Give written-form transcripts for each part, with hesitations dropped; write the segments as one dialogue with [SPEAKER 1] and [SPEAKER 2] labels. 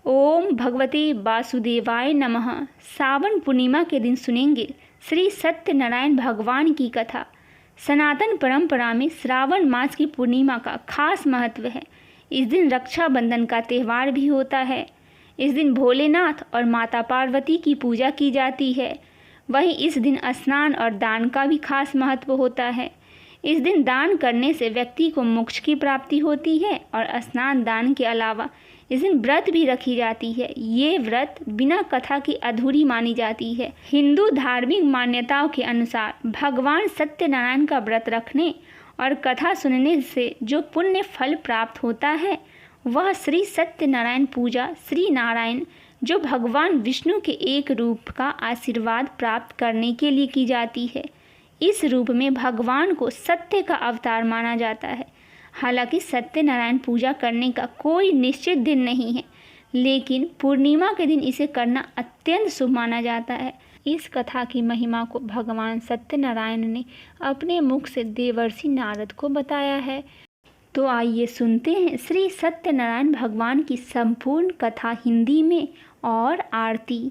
[SPEAKER 1] ओम भगवते वासुदेवाय नमः। सावन पूर्णिमा के दिन सुनेंगे श्री सत्यनारायण भगवान की कथा। सनातन परंपरा में श्रावण मास की पूर्णिमा का खास महत्व है। इस दिन रक्षाबंधन का त्यौहार भी होता है। इस दिन भोलेनाथ और माता पार्वती की पूजा की जाती है। वहीं इस दिन स्नान और दान का भी खास महत्व होता है। इस दिन दान करने से व्यक्ति को मोक्ष की प्राप्ति होती है और स्नान दान के अलावा इस दिन व्रत भी रखी जाती है। ये व्रत बिना कथा की अधूरी मानी जाती है। हिंदू धार्मिक मान्यताओं के अनुसार भगवान सत्यनारायण का व्रत रखने और कथा सुनने से जो पुण्य फल प्राप्त होता है वह श्री सत्यनारायण पूजा श्री नारायण जो भगवान विष्णु के एक रूप का आशीर्वाद प्राप्त करने के लिए की जाती है। इस रूप में भगवान को सत्य का अवतार माना जाता है। हालांकि सत्यनारायण पूजा करने का कोई निश्चित दिन नहीं है, लेकिन पूर्णिमा के दिन इसे करना अत्यंत शुभ माना जाता है। इस कथा की महिमा को भगवान सत्यनारायण ने अपने मुख से देवर्षि नारद को बताया है। तो आइए सुनते हैं श्री सत्यनारायण भगवान की संपूर्ण कथा हिंदी में और आरती।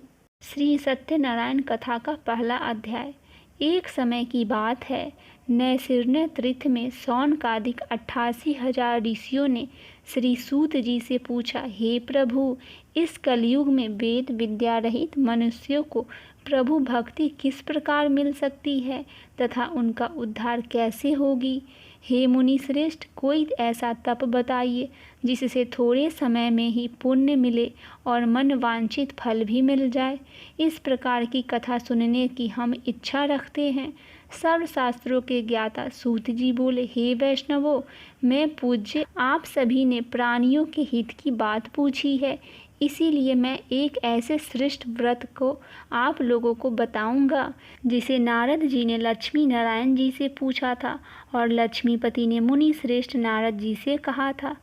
[SPEAKER 1] श्री सत्यनारायण कथा का पहला अध्याय। एक समय की बात है, नैसृण्य तीर्थ में सौनकादिक 88,000 ऋषियों ने श्री सूत जी से पूछा, हे प्रभु, इस कलयुग में वेद विद्या रहित मनुष्यों को प्रभु भक्ति किस प्रकार मिल सकती है तथा उनका उद्धार कैसे होगी। हे मुनि श्रेष्ठ, कोई ऐसा तप बताइए जिससे थोड़े समय में ही पुण्य मिले और मन वांछित फल भी मिल जाए। इस प्रकार की कथा सुनने की हम इच्छा रखते हैं। सर्वशास्त्रों के ज्ञाता सूत जी बोले, हे वैष्णवों, मैं पूज्य आप सभी ने प्राणियों के हित की बात पूछी है, इसीलिए मैं एक ऐसे श्रेष्ठ व्रत को आप लोगों को बताऊंगा जिसे नारद जी ने लक्ष्मी नारायण जी से पूछा था और लक्ष्मीपति ने मुनि श्रेष्ठ नारद जी से कहा था।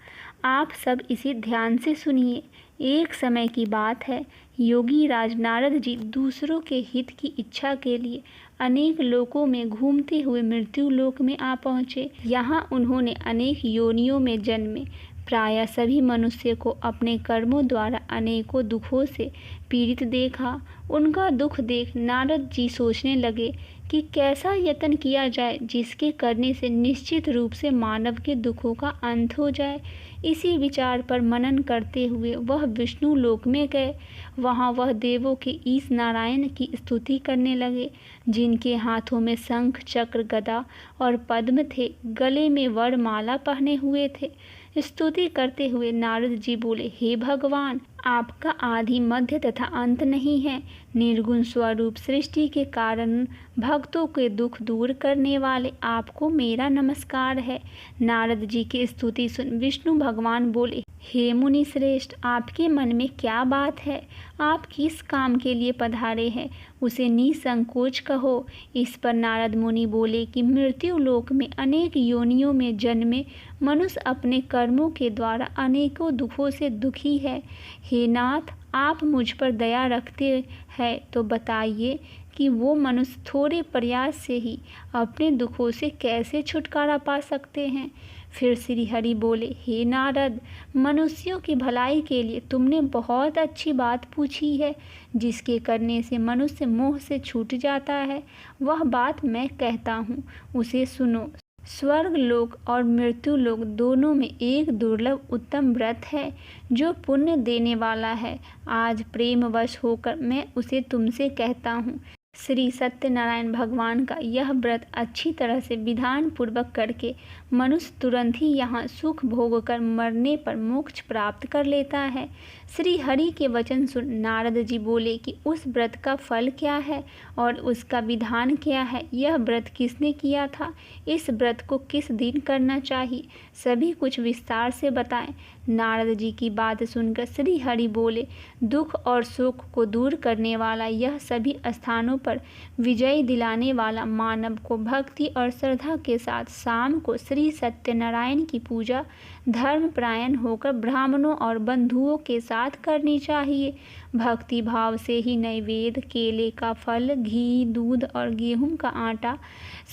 [SPEAKER 1] आप सब इसे ध्यान से सुनिए। एक समय की बात है, योगी राज नारद जी दूसरों के हित की इच्छा के लिए अनेक लोकों में घूमते हुए मृत्यु लोक में आ पहुँचे। यहाँ उन्होंने अनेक योनियों में जन्मे। प्रायः सभी मनुष्य को अपने कर्मों द्वारा अनेकों दुखों से पीड़ित देखा। उनका दुख देख नारद जी सोचने लगे कि कैसा यत्न किया जाए जिसके करने से निश्चित रूप से मानव के दुखों का अंत हो जाए। इसी विचार पर मनन करते हुए वह विष्णु लोक में गए। वहाँ वह देवों के ईश नारायण की स्तुति करने लगे, जिनके हाथों में शंख चक्र गदा और पद्म थे, गले में वरमाला पहने हुए थे। स्तुति करते हुए नारद जी बोले, हे भगवान, आपका आदि मध्य तथा अंत नहीं है। निर्गुण स्वरूप सृष्टि के कारण भक्तों के दुख दूर करने वाले आपको मेरा नमस्कार है। नारद जी की स्तुति सुन विष्णु भगवान बोले, हे मुनि श्रेष्ठ, आपके मन में क्या बात है? आप किस काम के लिए पधारे हैं, उसे निसंकोच कहो। इस पर नारद मुनि बोले कि मृत्यु लोक में अनेक योनियों में जन्मे मनुष्य अपने कर्मों के द्वारा अनेकों दुखों से दुखी है। हे नाथ, आप मुझ पर दया रखते हैं तो बताइए कि वो मनुष्य थोड़े प्रयास से ही अपने दुखों से कैसे छुटकारा पा सकते हैं। फिर श्री हरि बोले, हे नारद, मनुष्यों की भलाई के लिए तुमने बहुत अच्छी बात पूछी है। जिसके करने से मनुष्य मोह से छूट जाता है, वह बात मैं कहता हूँ, उसे सुनो। स्वर्ग लोक और मृत्यु लोक दोनों में एक दुर्लभ उत्तम व्रत है जो पुण्य देने वाला है। आज प्रेमवश होकर मैं उसे तुमसे कहता हूँ। श्री सत्यनारायण भगवान का यह व्रत अच्छी तरह से विधान पूर्वक करके मनुष्य तुरंत ही यहाँ सुख भोग कर मरने पर मोक्ष प्राप्त कर लेता है। श्री हरि के वचन सुन नारद जी बोले कि उस व्रत का फल क्या है और उसका विधान क्या है। यह व्रत किसने किया था, इस व्रत को किस दिन करना चाहिए, सभी कुछ विस्तार से बताएं। नारद जी की बात सुनकर श्री हरि बोले, दुख और शोक को दूर करने वाला, यह सभी स्थानों पर विजय दिलाने वाला मानव को भक्ति और श्रद्धा के साथ शाम को श्री सत्यनारायण की पूजा धर्मपरायण होकर ब्राह्मणों और बंधुओं के साथ करनी चाहिए। भक्ति भाव से ही नैवेद्य, केले का फल, घी, दूध और गेहूं का आटा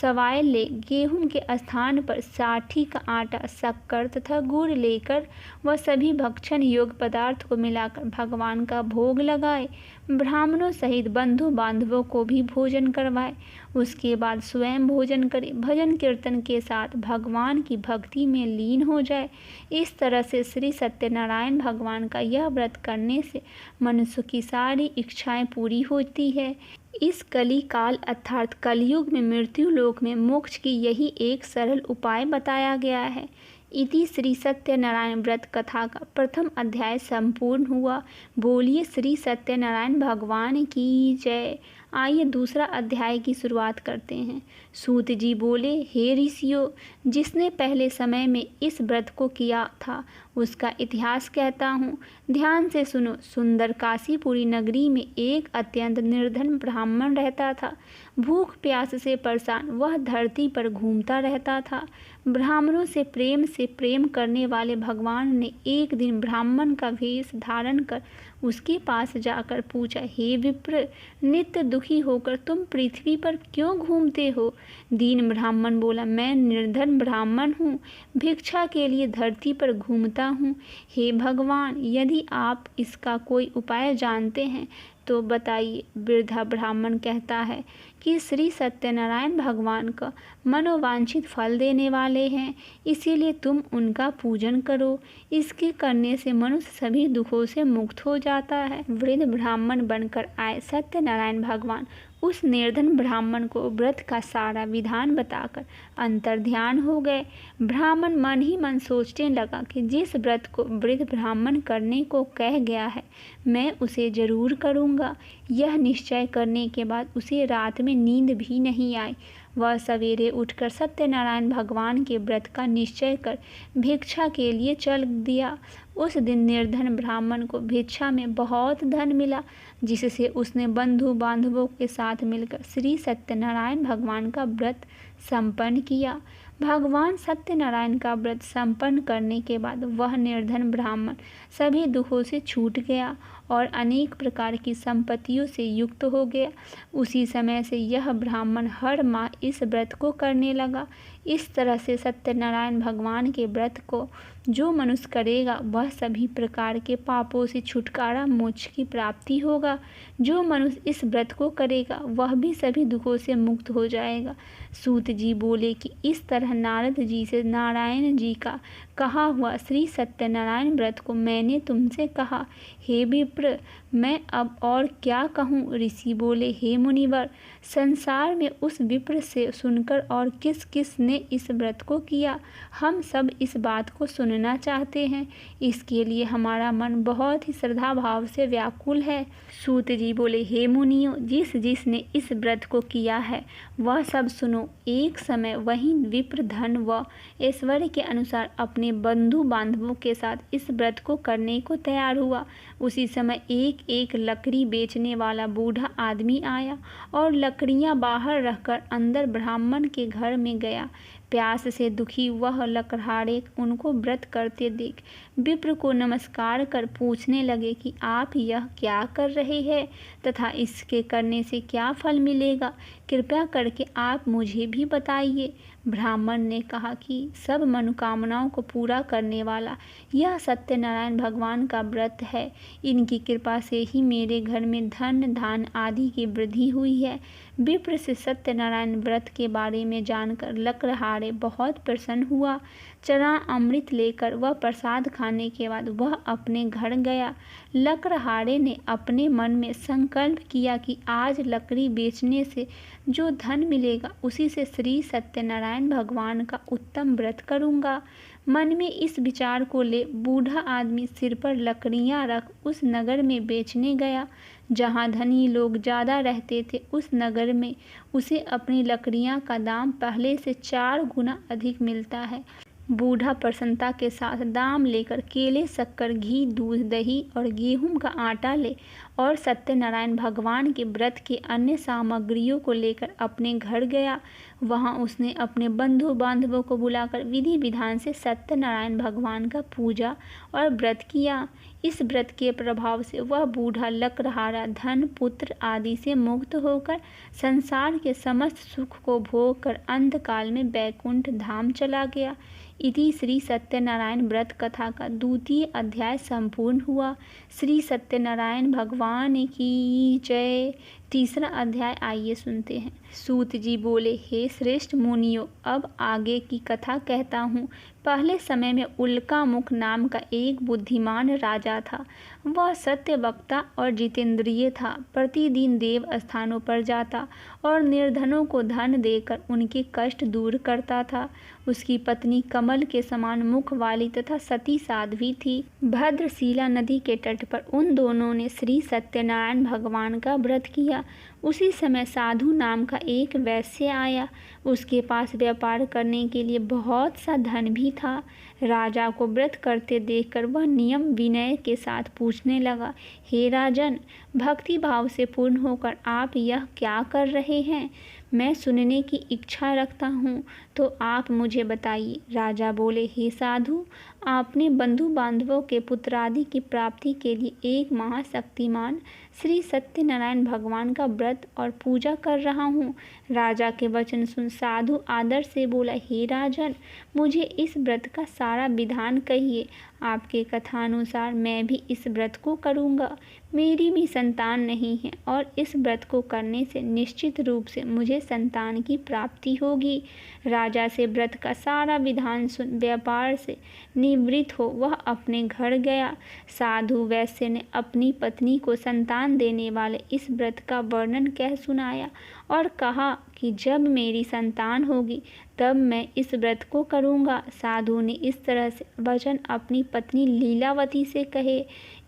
[SPEAKER 1] सवाय ले। गेहूं के स्थान पर साठी का आटा, शक्कर तथा गुड़ लेकर वह सभी भक्षण योग्य पदार्थ को मिलाकर भगवान का भोग लगाए। ब्राह्मणों सहित बंधु बांधवों को भी भोजन करवाए। उसके बाद स्वयं भोजन करे। भजन कीर्तन के साथ भगवान की भक्ति में लीन हो जाए। इस तरह से श्री सत्यनारायण भगवान का यह व्रत करने से मनुष्य की सारी इच्छाएं पूरी होती है। इस कली काल अर्थात कलयुग में मृत्यु लोक में मोक्ष की यही एक सरल उपाय बताया गया है। इति श्री सत्यनारायण व्रत कथा का प्रथम अध्याय संपूर्ण हुआ। बोलिए श्री सत्यनारायण भगवान की जय। आइए दूसरा अध्याय की शुरुआत करते हैं। सूत जी बोले, हे ऋषियों, जिसने पहले समय में इस व्रत को किया था उसका इतिहास कहता हूँ, ध्यान से सुनो। सुंदर काशीपुरी नगरी में एक अत्यंत निर्धन ब्राह्मण रहता था। भूख प्यास से परेशान वह धरती पर घूमता रहता था। ब्राह्मणों से प्रेम करने वाले भगवान ने एक दिन ब्राह्मण का वेश धारण कर उसके पास जाकर पूछा, हे विप्र, नित्य दुखी होकर तुम पृथ्वी पर क्यों घूमते हो? दीन ब्राह्मण बोला, मैं निर्धन ब्राह्मण हूँ, भिक्षा के लिए धरती पर घूमता हूँ। हे भगवान, यदि आप इसका कोई उपाय जानते हैं तो बताइए। वृद्धा ब्राह्मण कहता है कि श्री सत्यनारायण भगवान का मनोवांछित फल देने वाले हैं, इसीलिए तुम उनका पूजन करो। इसके करने से मनुष्य सभी दुखों से मुक्त हो जाता है। वृद्ध ब्राह्मण बनकर आए सत्यनारायण भगवान उस निर्धन ब्राह्मण को व्रत का सारा विधान बताकर अंतर्ध्यान हो गए। ब्राह्मण मन ही मन सोचने लगा कि जिस व्रत को वृद्ध ब्राह्मण करने को कह गया है मैं उसे जरूर करूँगा। यह निश्चय करने के बाद उसे रात में नींद भी नहीं आई। वह सवेरे उठकर सत्यनारायण भगवान के व्रत का निश्चय कर भिक्षा के लिए चल दिया। उस दिन निर्धन ब्राह्मण को भिक्षा में बहुत धन मिला, जिससे उसने बंधु बांधवों के साथ मिलकर श्री सत्यनारायण भगवान का व्रत संपन्न किया। भगवान सत्यनारायण का व्रत संपन्न करने के बाद वह निर्धन ब्राह्मण सभी दुखों से छूट गया और अनेक प्रकार की संपत्तियों से युक्त हो गया। उसी समय से यह ब्राह्मण हर माह इस व्रत को करने लगा। इस तरह से सत्यनारायण भगवान के व्रत को जो मनुष्य करेगा वह सभी प्रकार के पापों से छुटकारा, मोक्ष की प्राप्ति होगा। जो मनुष्य इस व्रत को करेगा वह भी सभी दुखों से मुक्त हो जाएगा। सूत जी बोले कि इस तरह नारद जी से नारायण जी का कहा हुआ श्री सत्यनारायण व्रत को मैंने तुमसे कहा। हे विप्र, मैं अब और क्या कहूँ? ऋषि बोले, हे मुनिवर, संसार में उस विप्र से सुनकर और किस किस ने इस व्रत को किया, हम सब इस बात को सुनना चाहते हैं। इसके लिए हमारा मन बहुत ही श्रद्धा भाव से व्याकुल है। सूत जी बोले, हे मुनियों, जिसने इस व्रत को किया है वह सब सुनो। एक समय वही विप्र धन व ऐश्वर्य के अनुसार अपने बंधु बांधवों के साथ इस व्रत को करने को तैयार हुआ। उसी समय एक एक लकड़ी बेचने वाला बूढ़ा आदमी आया और लकड़ियां बाहर रखकर अंदर ब्राह्मण के घर में गया। प्यास से दुखी वह लकड़हारे उनको व्रत करते देख विप्र को नमस्कार कर पूछने लगे कि आप यह क्या कर रहे हैं तथा इसके करने से क्या फल मिलेगा, कृपया करके आप मुझे भी बताइए। ब्राह्मण ने कहा कि सब मनोकामनाओं को पूरा करने वाला यह सत्यनारायण भगवान का व्रत है। इनकी कृपा से ही मेरे घर में धन धान आदि की वृद्धि हुई है। विप्र से सत्यनारायण व्रत के बारे में जानकर लकड़हारे बहुत प्रसन्न हुआ। चना अमृत लेकर वह प्रसाद खाने के बाद वह अपने घर गया। लकड़हारे ने अपने मन में संकल्प किया कि आज लकड़ी बेचने से जो धन मिलेगा उसी से श्री सत्यनारायण भगवान का उत्तम व्रत करूँगा। मन में इस विचार को ले बूढ़ा आदमी सिर पर लकड़ियाँ रख उस नगर में बेचने गया। जहाँ धनी लोग ज़्यादा रहते थे उस नगर में उसे अपनी लकड़ियाँ का दाम पहले से 4 गुना अधिक मिलता है। बूढ़ा प्रसन्नता के साथ दाम लेकर केले, शक्कर, घी, दूध, दही और गेहूं का आटा ले और सत्यनारायण भगवान के व्रत के अन्य सामग्रियों को लेकर अपने घर गया। वहाँ उसने अपने बंधु बांधवों को बुलाकर विधि विधान से सत्यनारायण भगवान का पूजा और व्रत किया। इस व्रत के प्रभाव से वह बूढ़ा लकड़हारा धन पुत्र आदि से मुक्त होकर संसार के समस्त सुख को भोग कर अंतकाल में बैकुंठ धाम चला गया। इति श्री सत्यनारायण व्रत कथा का 2वां अध्याय संपूर्ण हुआ। श्री सत्यनारायण भगवान की जय। 3रा अध्याय आइए सुनते हैं। सूत जी बोले, हे श्रेष्ठ मुनियों, अब आगे की कथा कहता हूँ। पहले समय में उल्कामुख नाम का एक बुद्धिमान राजा था। वह सत्य वक्ता और जितेंद्रिय था। प्रतिदिन देव स्थानों पर जाता और निर्धनों को धन देकर उनके कष्ट दूर करता था। उसकी पत्नी कमल के समान मुख वाली तथा सती साध्वी थी। भद्रशिला नदी के तट पर उन दोनों ने श्री सत्यनारायण भगवान का व्रत किया। उसी समय साधु नाम का एक वैश्य आया। उसके पास व्यापार करने के लिए बहुत सा धन भी था। राजा को व्रत करते देखकर वह नियम विनय के साथ पूछने लगा, हे राजन, भक्ति भाव से पूर्ण होकर आप यह क्या कर रहे हैं? मैं सुनने की इच्छा रखता हूँ, तो आप मुझे बताइए। राजा बोले, हे साधु, आपने बंधु बांधवों के पुत्रादि की प्राप्ति के लिए एक महाशक्तिमान श्री सत्यनारायण भगवान का व्रत और पूजा कर रहा हूँ। राजा के वचन सुन साधु आदर से बोला, हे राजन, मुझे इस व्रत का सारा विधान कहिए। आपके कथानुसार मैं भी इस व्रत को करूँगा। मेरी भी संतान नहीं है और इस व्रत को करने से निश्चित रूप से मुझे संतान की प्राप्ति होगी। राजा से व्रत का सारा विधान सुन व्यापार से निवृत्त हो वह अपने घर गया। साधु वैश्य ने अपनी पत्नी को संतान देने वाले इस व्रत का वर्णन कह सुनाया और कहा कि जब मेरी संतान होगी तब मैं इस व्रत को करूँगा। साधु ने इस तरह से वचन अपनी पत्नी लीलावती से कहे।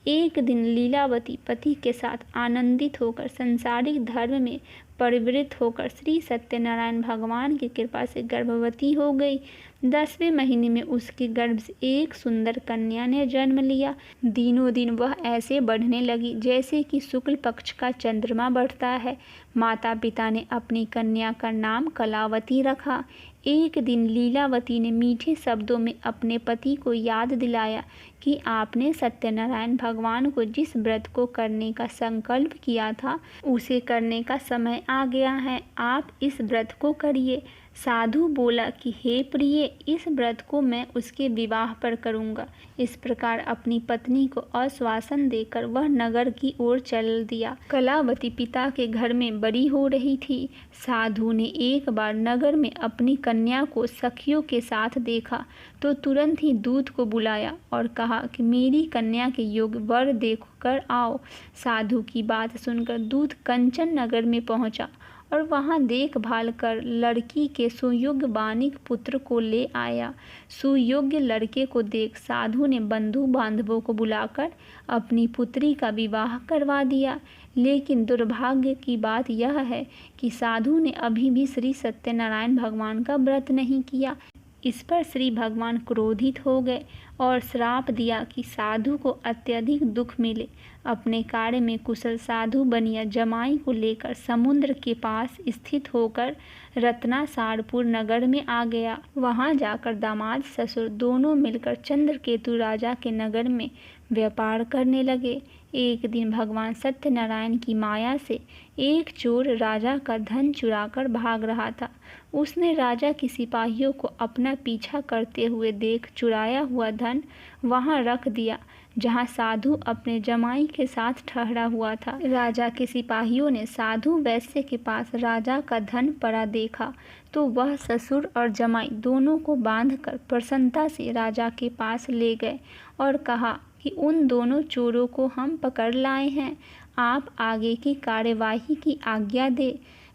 [SPEAKER 1] एक दिन लीलावती पति के साथ आनंदित होकर संसारिक धर्म में परिवृत्त होकर श्री सत्यनारायण भगवान की कृपा से गर्भवती हो गई। 10वें महीने में उसके गर्भ से एक सुंदर कन्या ने जन्म लिया। दिनों दिन वह ऐसे बढ़ने लगी जैसे कि शुक्ल पक्ष का चंद्रमा बढ़ता है। माता पिता ने अपनी कन्या का नाम कलावती रखा। एक दिन लीलावती ने मीठे शब्दों में अपने पति को याद दिलाया कि आपने सत्यनारायण भगवान को जिस व्रत को करने का संकल्प किया था उसे करने का समय आ गया है। आप इस व्रत को करिए। साधु बोला कि हे प्रिय, इस व्रत को मैं उसके विवाह पर करूँगा। इस प्रकार अपनी पत्नी को आश्वासन देकर वह नगर की ओर चल दिया। कलावती पिता के घर में बड़ी हो रही थी। साधु ने एक बार नगर में अपनी कन्या को सखियों के साथ देखा तो तुरंत ही दूत को बुलाया और कहा कि मेरी कन्या के योग्य वर देख कर आओ। साधु की बात सुनकर दूत कंचन नगर में पहुंचा और वहां देखभाल कर लड़की के सुयोग्य बानिक पुत्र को ले आया। सुयोग्य लड़के को देख साधु ने बंधु बांधवों को बुलाकर अपनी पुत्री का विवाह करवा दिया। लेकिन दुर्भाग्य की बात यह है कि साधु ने अभी भी श्री सत्यनारायण भगवान का व्रत नहीं किया। इस पर श्री भगवान क्रोधित हो गए और श्राप दिया कि साधु को अत्यधिक दुख मिले। अपने कार्य में कुशल साधु बनिया जमाई को लेकर समुद्र के पास स्थित होकर रत्नासारपुर नगर में आ गया। वहां जाकर दामाद ससुर दोनों मिलकर चंद्रकेतु राजा के नगर में व्यापार करने लगे। एक दिन भगवान सत्यनारायण की माया से एक चोर राजा का धन चुराकर भाग रहा था। उसने राजा के सिपाहियों को अपना पीछा करते हुए देख चुराया हुआ धन वहां रख दिया जहां साधु अपने जमाई के साथ ठहरा हुआ था। राजा के सिपाहियों ने साधु वैश्य के पास राजा का धन पड़ा देखा तो वह ससुर और जमाई दोनों को बांधकर प्रसन्नता से राजा के पास ले गए और कहा कि उन दोनों चोरों को हम पकड़ लाए हैं, आप आगे की कार्यवाही की आज्ञा दे।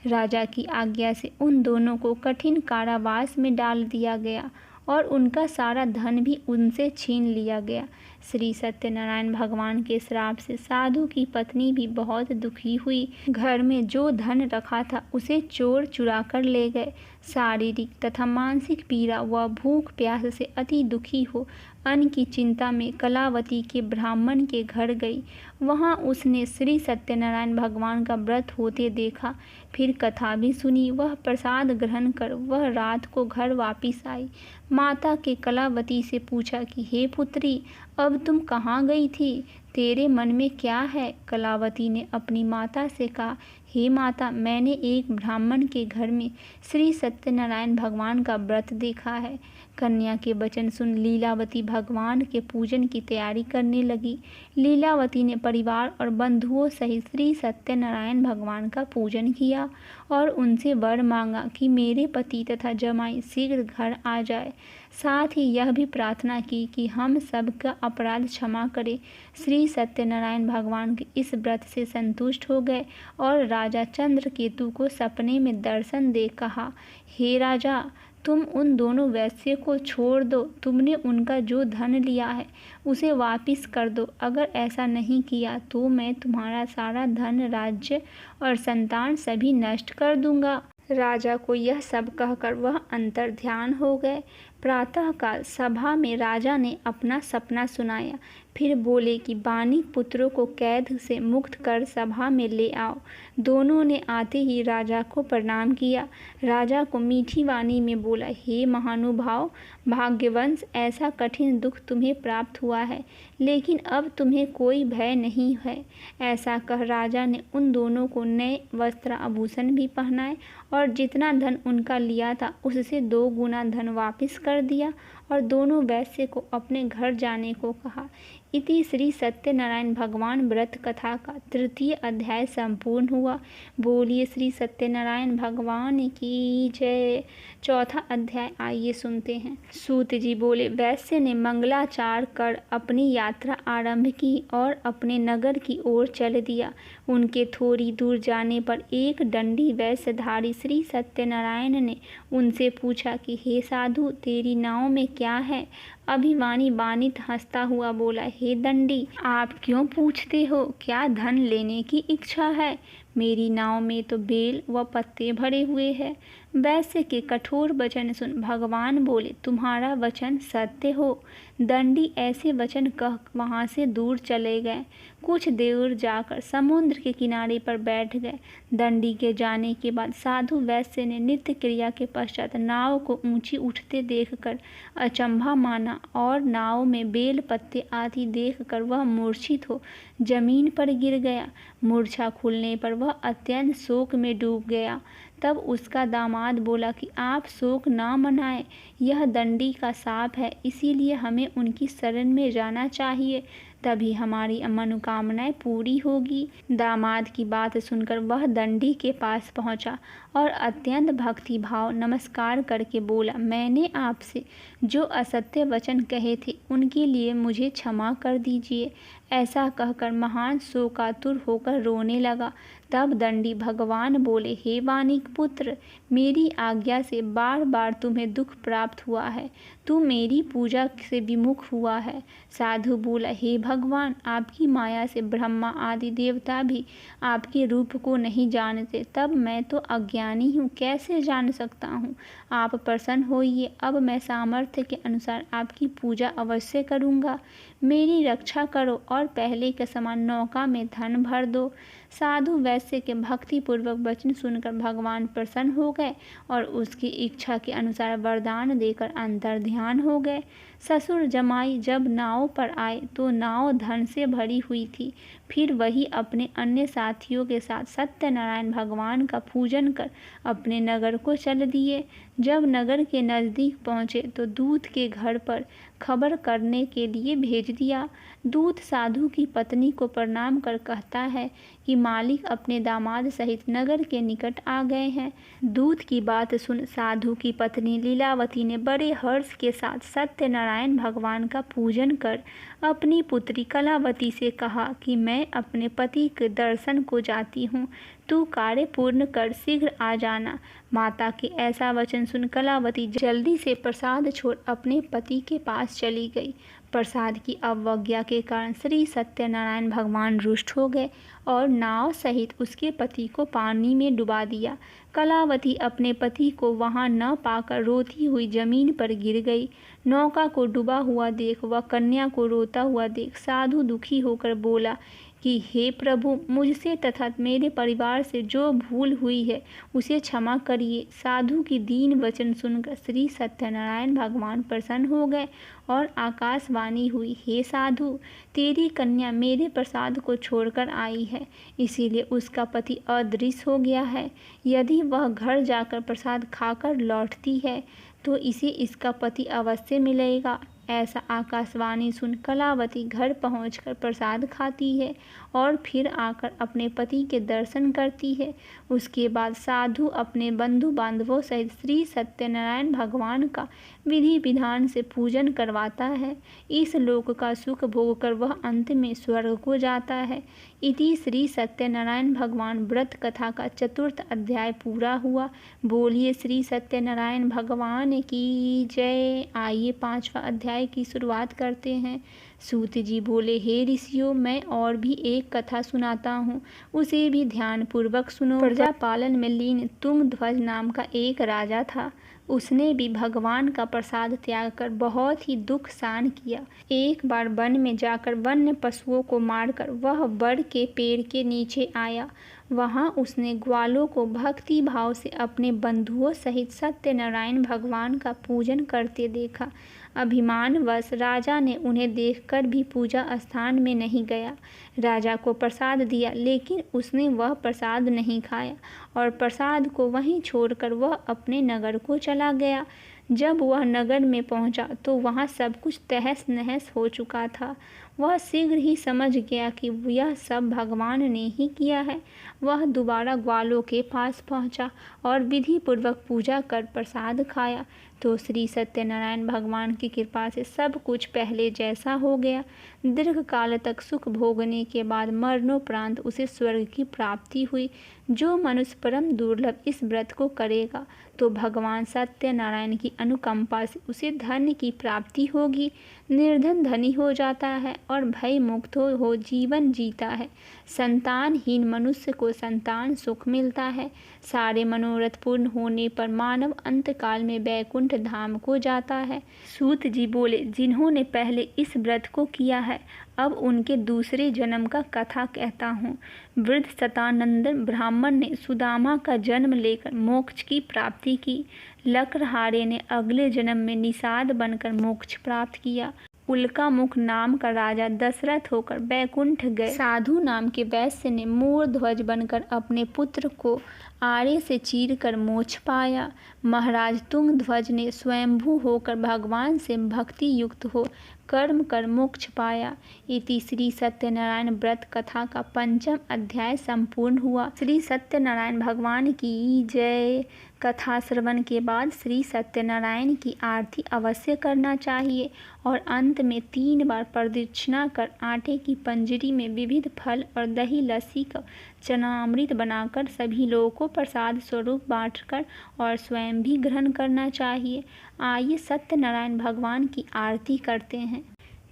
[SPEAKER 1] राजा की आज्ञा से उन दोनों को कठिन कारावास में डाल दिया गया और उनका सारा धन भी उनसे छीन लिया गया। श्री सत्यनारायण भगवान के श्राप से साधु की पत्नी भी बहुत दुखी हुई। घर में जो धन रखा था उसे चोर चुरा कर ले गए। शारीरिक तथा मानसिक पीड़ा व भूख प्यास से अति दुखी हो अन्न की चिंता में कलावती के ब्राह्मण के घर गई। वहाँ उसने श्री सत्यनारायण भगवान का व्रत होते देखा। फिर कथा भी सुनी। वह प्रसाद ग्रहण कर वह रात को घर वापिस आई। माता के कलावती से पूछा कि हे पुत्री, अब तुम कहाँ गई थी? तेरे मन में क्या है? कलावती ने अपनी माता से कहा, हे माता, मैंने एक ब्राह्मण के घर में श्री सत्यनारायण भगवान का व्रत देखा है। कन्या के वचन सुन लीलावती भगवान के पूजन की तैयारी करने लगी। लीलावती ने परिवार और बंधुओं सहित श्री सत्यनारायण भगवान का पूजन किया और उनसे वर मांगा कि मेरे पति तथा जमाई शीघ्र घर आ जाए। साथ ही यह भी प्रार्थना की कि हम सबका अपराध क्षमा करे। श्री सत्यनारायण भगवान के इस व्रत से संतुष्ट हो गए और राजा चंद्रकेतु को सपने में दर्शन दे कहा, हे राजा, तुम उन दोनों वैश्य को छोड़ दो। तुमने उनका जो धन लिया है उसे वापिस कर दो। अगर ऐसा नहीं किया तो मैं तुम्हारा सारा धन, राज्य और संतान सभी नष्ट कर दूंगा। राजा को यह सब कहकर वह अंतर ध्यान हो गए। प्रातःकाल सभा में राजा ने अपना सपना सुनाया। फिर बोले कि बानिक पुत्रों को कैद से मुक्त कर सभा में ले आओ। दोनों ने आते ही राजा को प्रणाम किया। राजा को मीठी वाणी में बोला, हे महानुभाव, भाग्यवंश, ऐसा कठिन दुख तुम्हें प्राप्त हुआ है, लेकिन अब तुम्हें कोई भय नहीं है। ऐसा कह राजा ने उन दोनों को नए वस्त्र आभूषण भी पहनाए और जितना धन उनका लिया था उससे 2 गुना धन वापिस कर दिया और दोनों वैश्य को अपने घर जाने को कहा। इति श्री सत्यनारायण भगवान व्रत कथा का 3य अध्याय संपूर्ण हुआ। बोलिए श्री सत्यनारायण भगवान की जय। 4था अध्याय आइए सुनते हैं। सूत जी बोले, वैश्य ने मंगलाचार कर अपनी यात्रा आरंभ की और अपने नगर की ओर चल दिया। उनके थोड़ी दूर जाने पर एक दंडी वैश्यधारी श्री सत्यनारायण ने उनसे पूछा कि हे साधु, तेरी नाव में क्या है? अभिमानी बानित हंसता हुआ बोला, हे दंडी, आप क्यों पूछते हो? क्या धन लेने की इच्छा है? मेरी नाव में तो बेल व पत्ते भरे हुए हैं। वैश्य के कठोर वचन सुन भगवान बोले, तुम्हारा वचन सत्य हो। दंडी ऐसे वचन कह वहाँ से दूर चले गए। कुछ देर जाकर समुद्र के किनारे पर बैठ गए। दंडी के जाने के बाद साधु वैश्य ने नित्य क्रिया के पश्चात नाव को ऊंची उठते देखकर अचंभा माना और नाव में बेल पत्ते आदि देखकर वह मूर्छित हो जमीन पर गिर गया। मूर्छा खुलने पर वह अत्यंत शोक में डूब गया। तब उसका दामाद बोला कि आप शोक ना मनाएं, यह दंडी का शाप है, इसीलिए हमें उनकी शरण में जाना चाहिए, तभी हमारी मनोकामनाएं पूरी होगी। दामाद की बात सुनकर वह दंडी के पास पहुंचा और अत्यंत भक्ति भाव नमस्कार करके बोला, मैंने आपसे जो असत्य वचन कहे थे उनके लिए मुझे क्षमा कर दीजिए। ऐसा कहकर महान शोकातुर होकर रोने लगा। तब दंडी भगवान बोले, हे वानिक पुत्र, मेरी आज्ञा से बार बार तुम्हें दुख प्राप्त हुआ है। तू मेरी पूजा से विमुख हुआ है। साधु बोला, हे भगवान, आपकी माया से ब्रह्मा आदि देवता भी आपके रूप को नहीं जानते। तब मैं तो अज्ञानी हूँ, कैसे जान सकता हूँ? आप प्रसन्न होइए। अब मैं सामर्थ्य के अनुसार आपकी पूजा अवश्य करूँगा। मेरी रक्षा करो और पहले के समान नौका में धन भर दो। साधु वैश्य के भक्तिपूर्वक वचन सुनकर भगवान प्रसन्न हो गए और उसकी इच्छा के अनुसार वरदान देकर अंतर ध्यान हो गए। ससुर जमाई जब नाव पर आए तो नाव धन से भरी हुई थी। फिर वही अपने अन्य साथियों के साथ सत्यनारायण भगवान का पूजन कर अपने नगर को चल दिए। जब नगर के नज़दीक पहुँचे तो दूत के घर पर खबर करने के लिए भेज दिया। दूत साधु की पत्नी को प्रणाम कर कहता है कि मालिक अपने दामाद सहित नगर के निकट आ गए हैं। दूत की बात सुन साधु की पत्नी लीलावती ने बड़े हर्ष के साथ सत्यनारायण भगवान का पूजन कर अपनी पुत्री कलावती से कहा कि मैं अपने पति के दर्शन को जाती हूँ, तू कार्य पूर्ण कर शीघ्र आ जाना। माता के ऐसा वचन सुन कलावती जल्दी से प्रसाद छोड़ अपने पति के पास चली गई। प्रसाद की अवज्ञा के कारण श्री सत्यनारायण भगवान रुष्ट हो गए और नाव सहित उसके पति को पानी में डुबा दिया। कलावती अपने पति को वहां न पाकर रोती हुई जमीन पर गिर गई। नौका को डूबा हुआ देख व कन्या को रोता हुआ देख साधु दुखी होकर बोला कि हे प्रभु, मुझसे तथा मेरे परिवार से जो भूल हुई है उसे क्षमा करिए। साधु की दीन वचन सुनकर श्री सत्यनारायण भगवान प्रसन्न हो गए और आकाशवाणी हुई, हे साधु, तेरी कन्या मेरे प्रसाद को छोड़कर आई है, इसीलिए उसका पति अदृश्य हो गया है। यदि वह घर जाकर प्रसाद खाकर लौटती है तो इसे इसका पति अवश्य मिलेगा। ऐसा आकाशवाणी सुन कलावती घर पहुंचकर प्रसाद खाती है और फिर आकर अपने पति के दर्शन करती है। उसके बाद साधु अपने बंधु बांधवों सहित श्री सत्यनारायण भगवान का विधि विधान से पूजन करवाता है। इस लोक का सुख भोग कर वह अंत में स्वर्ग को जाता है। इति श्री सत्यनारायण भगवान व्रत कथा का 4th अध्याय पूरा हुआ। बोलिए श्री सत्यनारायण भगवान की जय। आइए 5वां अध्याय की शुरुआत करते हैं। सूत जी बोले, हे ऋषियों, मैं और भी एक कथा सुनाता हूँ, उसे भी ध्यानपूर्वक सुनो। प्रजा पालन में लीन तुंगध्वज नाम का एक राजा था। उसने भी भगवान का प्रसाद त्याग कर बहुत ही दुख सहन किया। एक बार वन में जाकर वन्य पशुओं को मारकर वह बड़ के पेड़ के नीचे आया। वहां उसने ग्वालों को भक्ति भाव से अपने बंधुओं सहित सत्यनारायण भगवान का पूजन करते देखा। अभिमानवश राजा ने उन्हें देखकर भी पूजा स्थान में नहीं गया। राजा को प्रसाद दिया, लेकिन उसने वह प्रसाद नहीं खाया और प्रसाद को वहीं छोड़कर वह अपने नगर को चला गया। जब वह नगर में पहुंचा तो वहां सब कुछ तहस नहस हो चुका था। वह शीघ्र ही समझ गया कि यह सब भगवान ने ही किया है। वह दोबारा ग्वालों के पास पहुंचा और विधि पूर्वक पूजा कर प्रसाद खाया तो श्री सत्यनारायण भगवान की कृपा से सब कुछ पहले जैसा हो गया। दीर्घ काल तक सुख भोगने के बाद मरणोपरांत उसे स्वर्ग की प्राप्ति हुई। जो मनुष्य परम दुर्लभ इस व्रत को करेगा तो भगवान सत्यनारायण की अनुकंपा से उसे धन की प्राप्ति होगी। निर्धन धनी हो जाता है और भय मुक्त हो जीवन जीता है। संतानहीन मनुष्य को संतान सुख मिलता है। सारे मनोरथ पूर्ण होने पर मानव अंतकाल में वैकुंठ धाम को जाता है। सूत जी बोले, जिन्होंने पहले इस व्रत को किया है, अब उनके दूसरे जन्म का कथा कहता हूँ। वृद्ध सतानंदन ब्राह्मण ने सुदामा का जन्म लेकर मोक्ष की प्राप्ति की। लक्रहारे ने अगले जन्म में निषाद बनकर मोक्ष प्राप्त किया। उल्का मुख नाम का राजा दशरथ होकर वैकुंठ गए। साधु नाम के वैश्य ने मोर ध्वज बनकर अपने पुत्र को आरे से चीर कर मोक्ष पाया। महाराज तुंगध्वज ने स्वयंभू होकर भगवान से भक्ति युक्त हो कर्म कर मोक्ष पाया। इति श्री सत्यनारायण व्रत कथा का 5वां अध्याय संपूर्ण हुआ। श्री सत्यनारायण भगवान की जय। कथा श्रवण के बाद श्री सत्यनारायण की आरती अवश्य करना चाहिए और अंत में 3 बार प्रदक्षिणा कर आटे की पंजरी में विविध फल और दही लस्सी का चनामृत बनाकर सभी लोगों को प्रसाद स्वरूप बांटकर और स्वयं भी ग्रहण करना चाहिए। आइए सत्यनारायण भगवान की आरती करते हैं।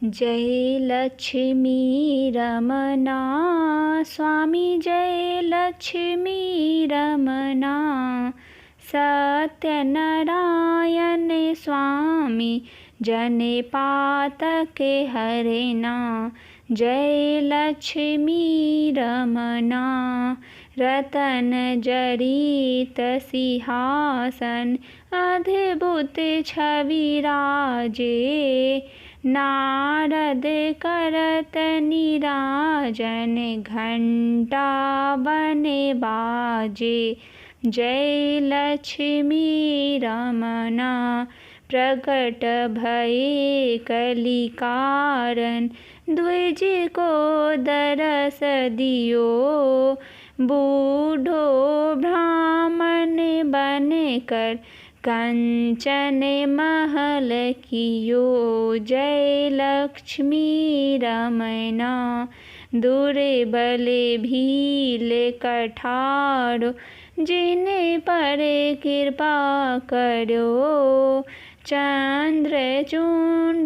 [SPEAKER 1] जय लक्ष्मी रमना स्वामी, जय लक्ष्मी रमना सत्यनारायण स्वामी, जने पातके हरेना। जय लक्ष्मी रमना रतन जड़ित सिंहासन, अद्भुत छवि राजे, नारद करत निराजन, घंटा बने बाजे। जय लक्ष्मी रमना प्रकट भये कलि कारण, द्विज को दरस दियो, बूढ़ो ब्राह्मण बन कर कंचन महल कियो। जय लक्ष्मी रमना दुर्बल भील कठारो, जिन पर कृपा करो, चंद्रचूड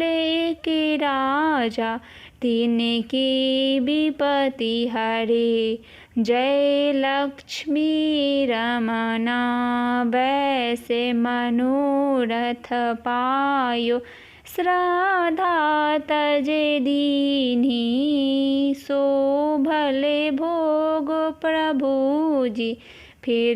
[SPEAKER 1] के राजा, तिनके विपत्ति हरे। जय लक्ष्मी रमना, वैसे मनोरथ पायो। श्रद्धा तजे दीन्ही, सो भले भोग प्रभु जी। फिर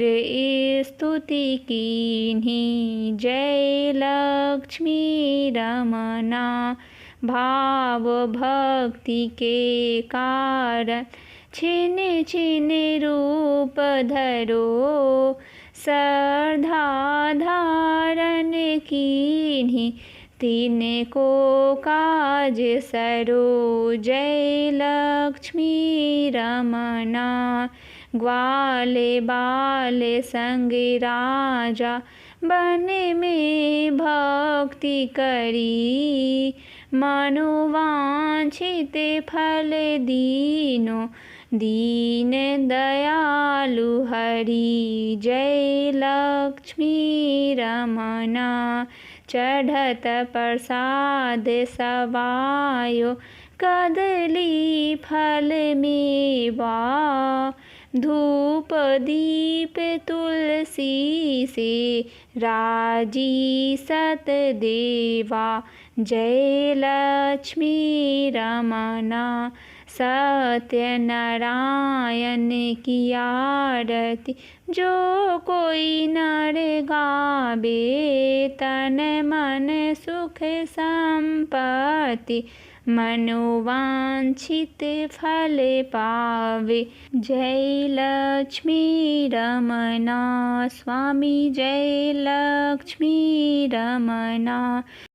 [SPEAKER 1] स्तुति कीन्ही, जय लक्ष्मी रमना। भाव भक्ति के कारण, छिन छिन रूप धरो। श्रद्धा धारण कीन्ही, तिनको काज सरो। जय लक्ष्मी रमना, ग्वाले बाले संग राजा। वन में भक्ति करी, मनोवांछित फल दीनो। दीन दयालु हरि, जय लक्ष्मी रमना। चढ़त प्रसाद सवायो, कदली फल मेवा। धूप दीप तुलसी से, राजी सत देवा। जय लक्ष्मी रमना, सत्य नारायण की आरती। जो कोई नर गावे, तन मन सुख संपत्ति। मनोवांछित फल पावे। जय लक्ष्मी रमना, स्वामी जय लक्ष्मी रमना।